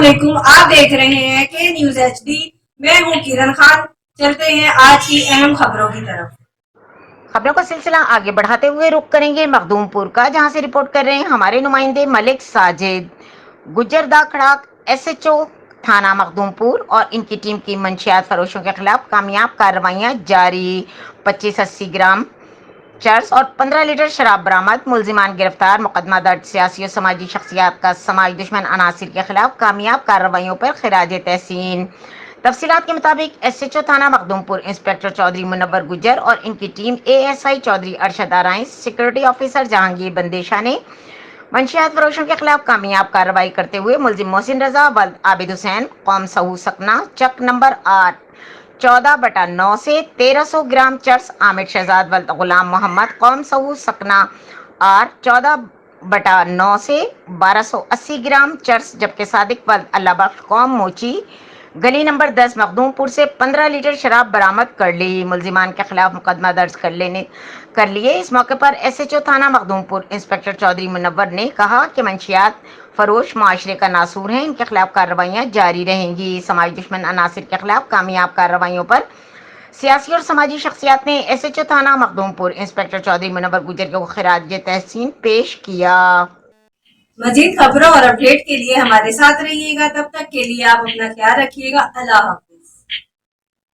अस्सलामुअलैकुम। आप देख रहे हैं के न्यूज HD। मैं हूं किरण खान। चलते हैं आज की अहम खबरों की तरफ। खबरों का सिलसिला आगे बढ़ाते हुए रुख करेंगे मखदूमपुर का, जहां से रिपोर्ट कर रहे हैं हमारे नुमाइंदे मलिक साजिद। गुज्जर दाखड़ाक SHO थाना मखदूमपुर और इनकी टीम की मंशियात फरोशों के खिलाफ कामयाब कार्रवाइयां जारी। 2580 ग्राम चर्स और 15 लीटर शराब बरामद। मुलजिमान गिरफ्तार। मुकदमा दर्ज। सियासी और समाजी शख्सियात का समाज दुश्मन अनासिर के खिलाफ कामयाब कार्रवाइयों पर खिराज तहसीन। तफसीलात के मुताबिक SHO थाना मखदूमपुर इंस्पेक्टर चौधरी मुनव्वर गुज्जर और इनकी team ASI Chaudhry Arshad Arain, security officer Jahangir Bandesha ने मंशियात फरोशों के खिलाफ कामयाब कार्रवाई करते हुए मुलजिम मोहसिन रजा वल्द आबिद हुसैन कौम सहू सकना चक नंबर 8 14/9 से 1300 ग्राम चर्स, आमिर शहजाद वल्द गुलाम मोहम्मद कौम सहू सकना 8 14/9 से 1280 ग्राम चर्स, जबकि सादिक वल्द अल्लाह बख्श कौम मोची गली नंबर 10 मखदूमपुर से 15 लीटर शराब बरामद कर ली। मुलजिमान के खिलाफ मुकदमा दर्ज कर लिए। इस मौके पर SHO थाना मखदूमपुर इंस्पेक्टर चौधरी मुनव्वर ने कहा कि मंशियात फरोश माशरे का नासूर हैं, इनके खिलाफ कार्रवाइयां जारी रहेंगी। समाज दुश्मन अनासिर के खिलाफ कामयाब कार्रवाइयों पर सियासी और समाजी शख्सियात ने SHO थाना मखदूमपुर इंस्पेक्टर चौधरी मुनव्वर गुज्जर को खिराज तहसीन पेश किया। मजीद खबरों और अपडेट के लिए हमारे साथ रहिएगा। तब तक के लिए आप अपना ख्याल रखिएगा। अल्लाह हाफ़िज़।